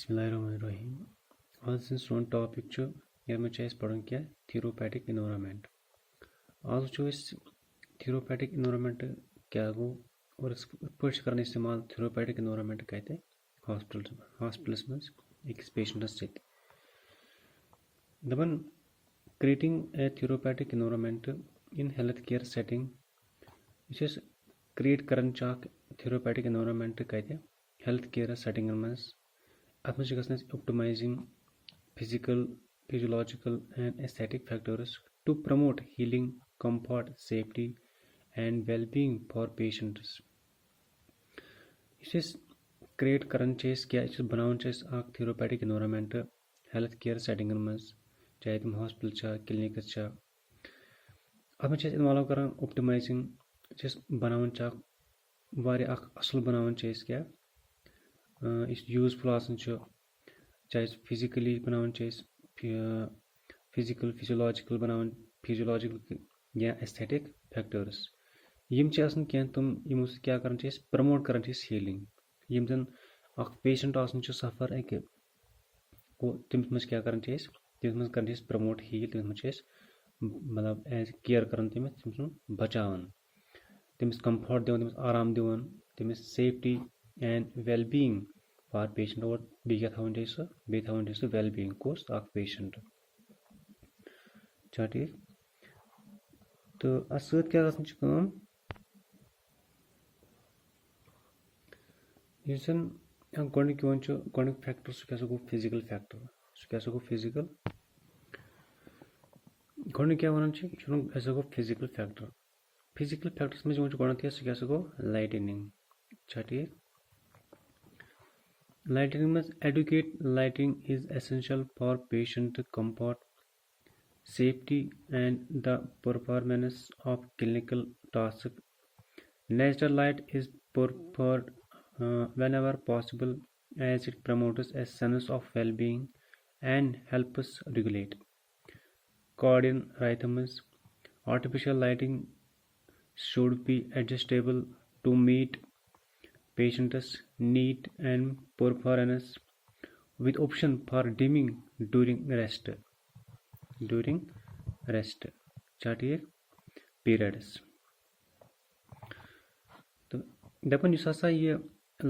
बिस्मिल्लाहिर्रहमानिर्रहीम। आज सोन टॉपिक ये पढ़न क्या थीरोपैटिक इन्वायरमेंट। आज थीरोपैटिक इन्वायरमेंट क्या गो और कर इस्तेमाल थीरोपैटिक इन्वायरमेंट कत हॉस्पिटल्स मज अकिस पेशेंटस दपन creating a therapeutic environment in health care setting create कर थीरोपैटिक इन्वायरमेंट कत हेल्थ केयर सेटिंग मज अत optimizing physical physiological and aesthetic factors to promote healing comfort safety and well-being for patients. Create कर क्या बनान therapeutic environment health care setting मज चाहे तुम हॉस्पिटल क्लिनिकस अत इन्वॉल्व कर ऑप्टिमाइजिंग बनान असल बनान क्या यूजफुल चाहे फिजिकली बनान फिजिकल फिजियोलॉजिकल या एस्थेटिक फैक्टर्स कह तुम यमो क्या कर प्रमोट कर हीलिंग यम जन पेशेंट सफ़र तमिस मज क्या कर प्रमोट हील तमिस मतलब एज केयर कर तमिस बचान तमिस कंफर्ट दिवन तमिस आराम दिवन तमिस safety and well-being for patient और थवन सह वेल-बीइंग कोस पेशेंट ठीक। तो अत क्या गोनिक फैक्टर सह गो फिजिकल फैक्टर सह गो फिजिकल गोनिक क्या वन गो फिजिकल फैक्टर्स मज गोनिक सह गो लाइटनिंग ठीक। Lighting must adequate lighting is essential for patient comfort, safety, and the performance of clinical tasks. Natural light is preferred whenever possible as it promotes a sense of well-being and helps regulate circadian rhythms. Artificial lighting should be adjustable to meet patient's need and preference with option for dimming during rest ठीक periods। तो दपन ये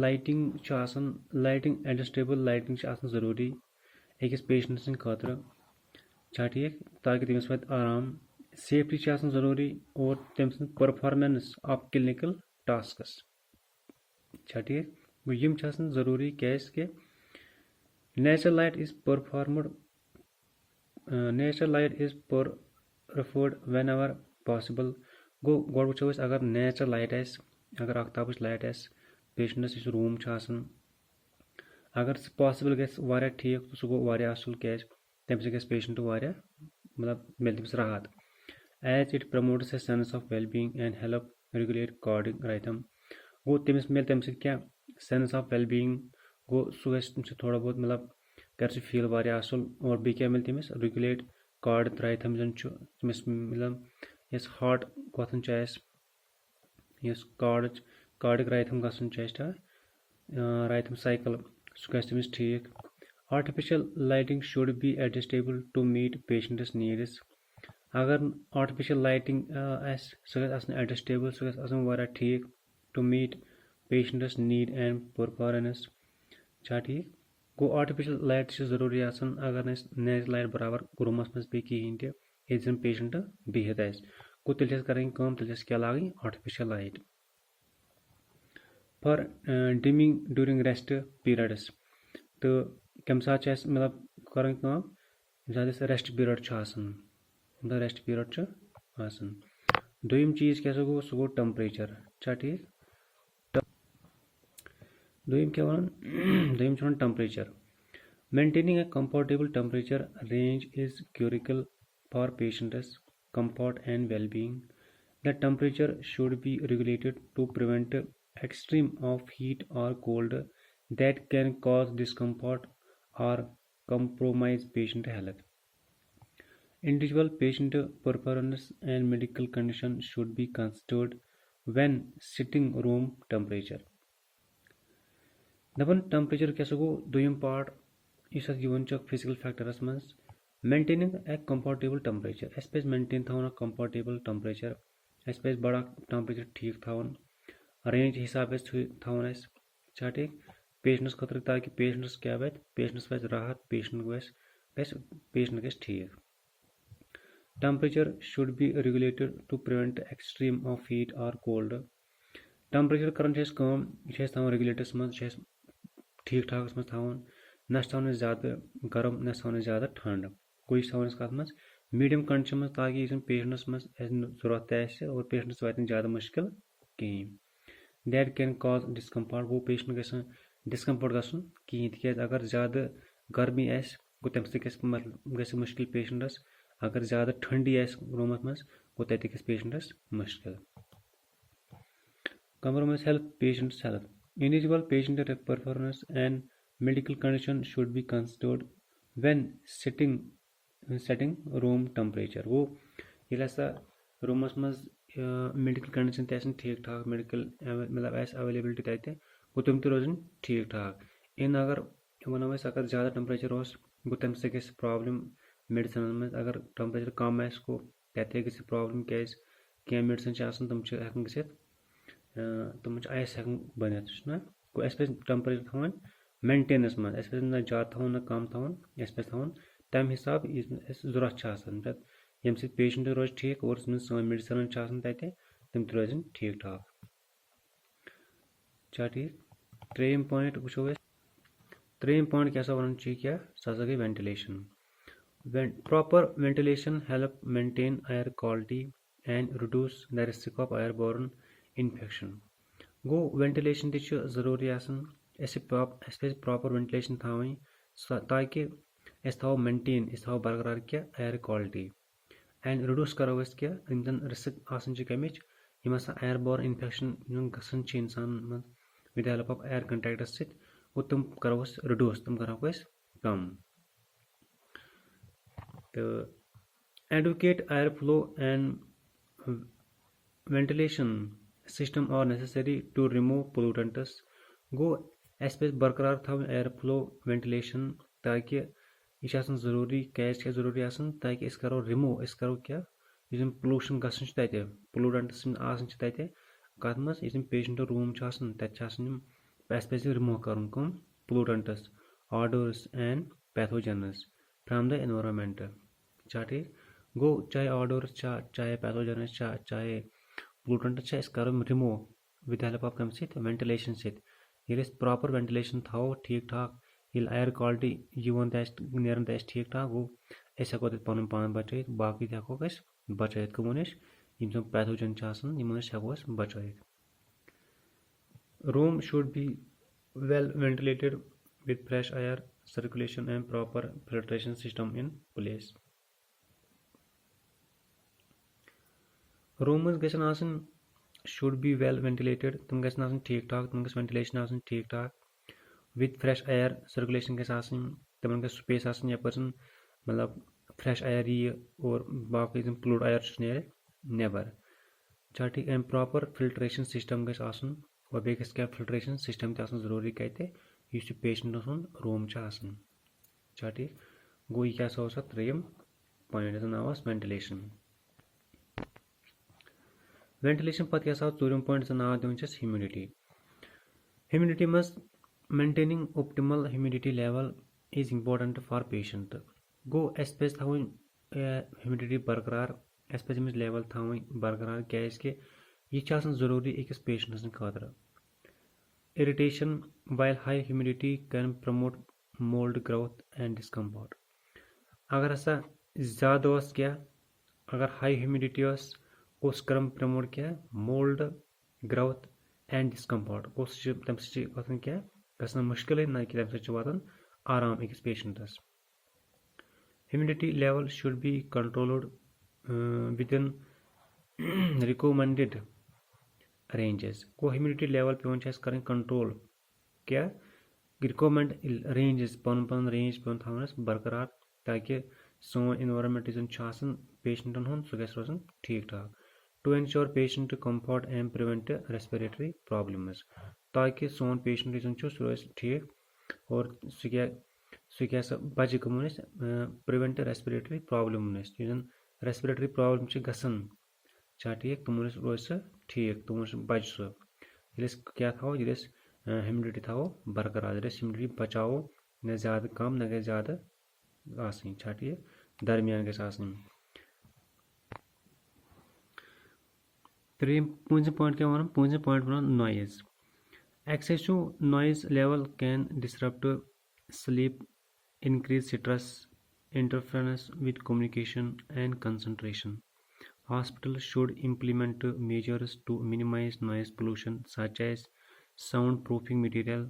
lighting adjustable lighting जरूरी अकिस patient सद खतर ठीक ताकि तमिस वात आराम सेफ्टी जरूरी और तम सद परफॉर्मेंस ऑफ क्लिनिकल टास्कस ठीक यम जरूरी क्या natural light is preferred whenever possible गो गो वो अगर नेचुरल लाइट अगर आफ्ताब लाइट पेशेंटस रूम अगर पॉसिबल गया ठीक तो सह गो असल क्या तम सह पेशेंट मतलब मिल तमिस राहत as it promotes a sense of well-being and help regulate cardiac rhythm गो तमिस मिल तम क्या सेंस ऑफ वेल-बीइंग गो सह थोड़ा बहुत मतलब कर फील असल और बी क्या मिल तमिस रेगुलेट कार्डियक रिदम जन तमिस मतलब यस हार्ट कथन कार्डियक रिदम गसन रिदम साइकिल सह गस तमिस ठीक। Artificial lighting should be adjustable to meet patients needs अगर आर्टिफिशियल लाइटिंग सह गस एडजस्टेबल सह गस ठीक to meet patients need and performance ठीक गो आर्टिफिशियल लाइट जरूरी अगर नेचुरल लाइट बराबर रूमस मज पे कहें ये जन पेशेंट बिहित गो तेल कर क्या लागन artificial light for dimming during rest periods. तो कम सात मतलब कर रेस्ट पीरियड रेस्ट पीरियड दोम चीज क्या गो सह गो टेम्परेचर ठीक दोम क्या दोम temperature maintaining a comfortable temperature range is critical for patients comfort and well-being. The temperature should be regulated to prevent extreme of heat or cold that can cause discomfort or compromise patient health. Individual patient preference and medical condition should be considered when setting room temperature. दपन temperature क्या गो दोयम part इस यवन physical factors मज maintaining a comfortable temperature अस पे maintain थवन कंफर्टेबल टेम्परेचर अस पे बड़ा टेम्परेचर ठीक थवन रेंज हिसाब थवन अच्छा ठीक पेशेंट्स खतर ताकि पेशेंट्स क्या वत पेशेंट्स वत राहत पेशेंट गस ठीक temperature should be regulated to prevent extreme of heat और कोल्ड टेम्परेचर कर यह रेगुलेटर्स मज ठीक ठाक मज थवन न ज़्यादा गर्म न ज़्यादा ठंड कोई कत मज मीडियम कंडीशन मज ताकि पेशेंट्स मज जरूरत और पेशेंट्स वात ज़्यादा मुश्किल कहें that can cause discomfort go patient ग डिस्कम्फर्ट गसन कहें तिक अगर ज़्यादा गर्मी गो तम ग मुश्किल पेशेंट्स अगर ज़्यादा ठंडी रूमस मज गो तत ग पेशेंट्स मुश्किल compromise health patient's health individual patient performance and medical condition should be considered when setting room temperature वो ये सा रूमस मज मेडिकल कंडीशन तन ठीक ठाक मेडिकल मतलब अवेलेबिलिटी तत गो तम रोजन ठीक ठाक इन अगर वनो अगर ज़्यादा टेम्परेचर गो तम ग प्रॉब्लम मेडिसिन मज अगर टेम्परेचर कम गो तत ग प्रॉब्लम क्या मेडिसिन तम हेकन गसित तम आइस हेकन बनित गो अस पे टेम्परेचर थवन मेंटेनस मज अस पे ना ज़्यादा थवन ना कम थवन अस पे थवन तम हिसाब जरूरत यम सत पेशेंट रोज ठीक और सन मेडिसिन तत तम रोजन ठीक ठाक ठीक त्रेयम पॉइंट वो त्रेयम पॉइंट क्या वन क्या सह गई ventilation proper ventilation help maintain air quality and reduce the risk of airborne infection गो वेंटिलेशन तरूरी पे प्रॉपर वेंटिलेशन थवन ताकि थो मेंटेन थो बरकरार क्या एयर क्वालिटी एंड रिड्यूस करो क्या इन जन रिस्क कमिच यम एयरबोर्न इन्फेक्शन गसन इंसान मन with help of air contact सो तुम करो रिड्यूस तुम करो कम तो adequate air flow and ventilation system are necessary to remove pollutants गो अस पे बरकरार थवन एयर फ्लो वेंटिलेशन ताकि यह जरूरी क्या जरूरी ताकि करो रिमूव करो क्या पोल्यूशन गसन तत पोल्यूटेंट्स तत कत मज पेशेंट रूम तत अस पे रिमूव कर pollutants odours and pathogens from the environment अच्छा ठीक गो चाहे ऑडर्स चाहे पैथोजेन्स चाहे पोल्यूटेंट्स करो remove with help of come ventilation ये प्रॉपर वेंटिलेशन थो ठीक ठाक ये एयर क्वालिटी यवन नेरन ठीक ठाक गो हेको पन पान बचत बाकी हेको बचत कमो नश पैथोजन हेको बचत room should be well ventilated with fresh air circulation and proper filtration system in place room गसन शुड बी वेल वेंटिलेटेड तुम गसन ठीक ठाक तुम वेंटिलेशन ठीक ठाक विद फ्रेश एयर सर्कुलेशन तम स्पेस यपर मतलब फ्रेश एयर यी और बाकी प्लूड एयर नेर नेबर अच्छा ठीक एम प्रॉपर फिल्ट्रेशन सिस्टम और बे क्या फिल्ट्रेशन सिस्टम तरूरी कत पेशेंट रूम अच्छा ठीक गो यह क्या त्रेयम पॉइंट नाव वेंटिलेशन वेंटिलेशन पत् क्या चूरम पॉइंट नाव दिवन ह्यूमिडिटी मज maintaining optimal humidity level is important for patient गो अस पे थवन ह्यूमिडिटी बरकरार अस पे लेवल थवन बरकरार क्या यह जरूरी अकिस पेशेंट खतर irritation while high humidity can promote mould growth and discomfort अगर हसा ज़्यादा क्या अगर हाई ह्यूमिडिटी उस करम प्रमोट क्या मोल्ड ग्रोथ एंड डिस्कम्फर्ट तम क्या गसन मुश्किल ना कि तम वातान आराम अकिस पेशेंटस humidity level should be controlled within recommended ranges गो ह्यूमिडिटी लेवल पे कर कंट्रोल क्या रिकमेंड रेंजेस पन पन रेंज पे थवन बरकरार ताकि सोन इन्वायरमेंट पेशेंटन हूँ सह गस रोजन ठीक ठाक to ensure patient comfort and prevent respiratory problems ताकि सोन पेशेंट यस सह रोज ठीक और सह सह बचे कमो नश प्रिवेंट रेस्पिरेटरी प्रॉब्लम नश रेस्पिरेटरी प्रॉब्लम गसान छा ठीक तमो नश रोज सह ठीक तमो नश बच सह क्या थो ह्यूमिडिटी थो बरकरार ह्यूमिडिटी बचाओ न ज़्यादा कम न गई ज़्यादा आसनी छा ठीक दरमियान गई आसनी। पूंजम पॉइंट क्या वन पूंजम पॉइंट वन noise excessive noise level can disrupt sleep, increase stress, interference with communication and concentration. Hospitals should implement measures to minimize noise pollution such as soundproofing material,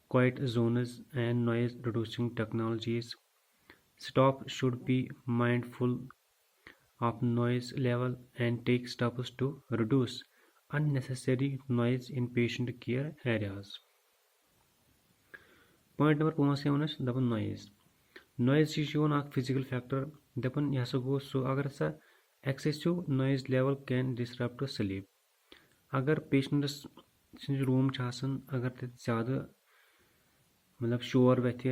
quiet zones, and noise reducing technologies. Staff should be mindful of noise level and take steps to reduce unnecessary noise in patient care areas. Point number 5 क्या वनस दपन noise physical factor दपन यह गो सो अगर सा excessive noise level can disrupt sleep अगर patients room अगर तत ज़्यादा मतलब शोर वथ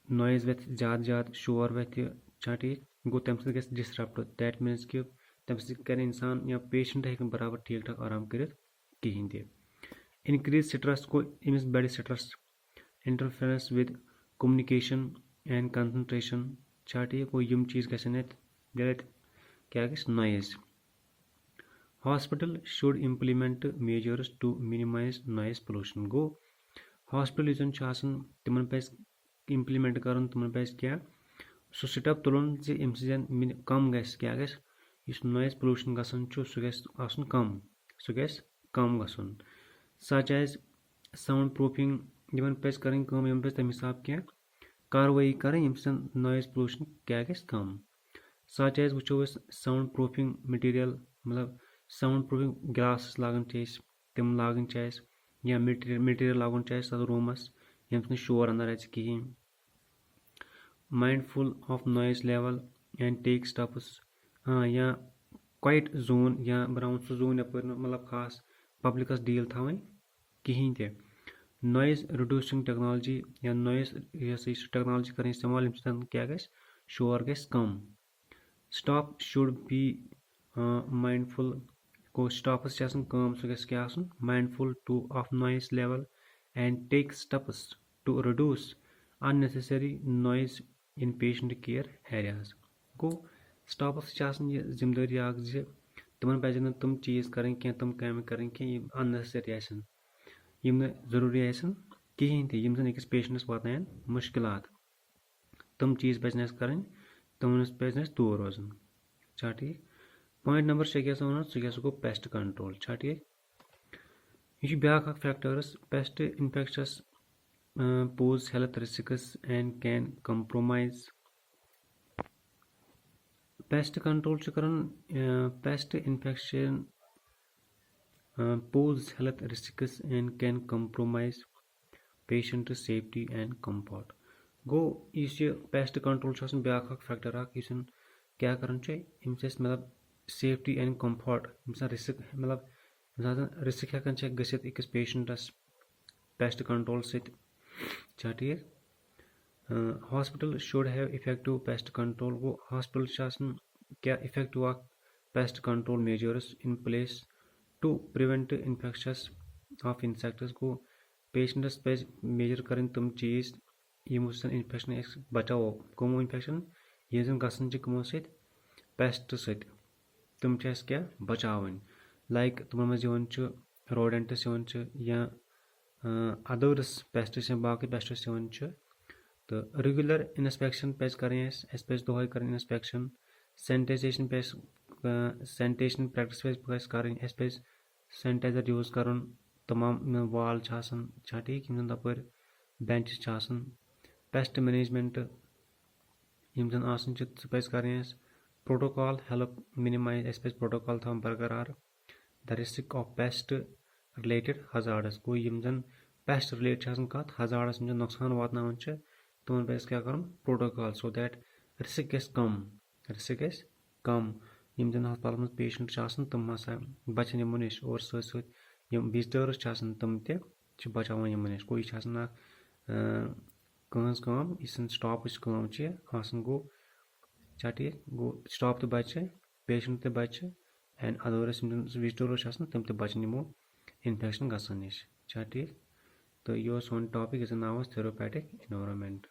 नॉइज वथ ज़्यादा शोर वथ छा ठीक गो तम सत गस डिसरप्ट दैट मीन्स कि तम सत कर इंसान या पेशेंट हेक बराबर ठीक ठाक आराम कर कहें ते इनक्रीज स्ट्रेस गो अमिस बड़ stress interference with communication and concentration छा ठीक गो यम चीज गसन क्या गस noise. Hospital should implement measures to minimize noise pollution. गो हॉस्पिटल यन तिमन पज इम्प्लीमेंट कर तिमन पज क्या सह स्टेप तुलन कम गस क्या गस इस नॉइज पोल्यूशन गसन सह गस आसन कम सह गस कम गसन सच एज साउंड प्रूफिंग यमन पज कर यम पज तम हिसाब क्या कार्रवाई कर नॉइज पोल्यूशन क्या गस कम सच एज वो साउंड प्रूफिंग मटीरियल मतलब साउंड प्रूफिंग ग्लास लागन तम लागन या मटीरियल लागन तथ रूमस यम शोर अंदर कहें mindful of noise level and take steps हाँ या क्वाइट जोन या बनावन सह जोन यप मतलब खास पब्लिकस डील थवन कहें ते नॉइज रिड्यूसिंग टेक्नोलॉजी या नॉइज टेक्नोलॉजी कर इस्तेमाल क्या गस शोर गस कम स्टाफ शुड बी माइंडफुल को स्टाफस सह गस क्या mindful to of noise level and take steps to reduce unnecessary noise in patient care areas गो स्टाफस यह जिम्मेदारी तिमन पजन तम चीज करें तम काम करें अननेसेसरी आसन यम जरूरी आसन कहें ते यम अकिस पेशेंटस वातान मुश्किलात तम चीज पजन करें तमन पजन दूर रोजन छा ठीक। पॉइंट नंबर 6 क्या वन सह गो पेस्ट कंट्रोल छा ठीक यह ब्या factors paste infectious pose health risks and can compromise. Pest control pest infection pose health risks and can compromise patient safety and comfort. गो इस पेस्ट कंट्रोल ब्या फैक्टर क्या कर मतलब सेफ्टी एंड कम्फर्ट रिस्क मतलब रिस्क हेकान गसित अकिस पेशेंटस पेस्ट कंट्रोल छा ठीक hospital should have effective pest control गो हॉस्पिटल क्या effective pest control measures in place to prevent infectious of insects गो पेशेंटस पे मेजर करें तम चीज यमो इन्फेक्शन बचाओ कमो इन्फेक्शन ये गसन कमो पेस्ट तम क्या बचावन लाइक तमन मज रोडेंट्स या अदर्स पेस्ट्स बाकी पेस्ट्स तो रेगुलर इंस्पेक्शन पे करें पे दोह कर इंस्पेक्शन सैनिटाइजेशन पे सैनिटेशन प्रैक्टिस पे करें पे सैनिटाइजर यूज कर तमाम वाल छा ठीक तपर बेंच पेस्ट मैनेजमेंट यम पे करें प्रोटोकॉल हेल्प मिनिमाइज पे प्रोटोकॉल थवन बरकरार the risk of pest related hazards गो यम पेस्ट रिलेट कत हजार्ड्स नुकसान वातान तमन पे क्या कर प्रोटोकॉल सो दैट रिस्क गस कम यम हस्पताल मज पेशेंट तम हसा बचन यमो नश और सत विजिटर्स तम ते छ बचावन यमन नश गो यह आसान कहज कम इस स्टॉपच कम आसान गो क्या ठीक गो स्टॉप तो बच पेशेंट तो बच एंड अदर्स विजिटर्स तम तो बचन यमो इन्फेक्शन गसन नश क्या ठीक तो यह सोन टॉपिक इस नाव थेरोपैटिक एनवायरनमेंट।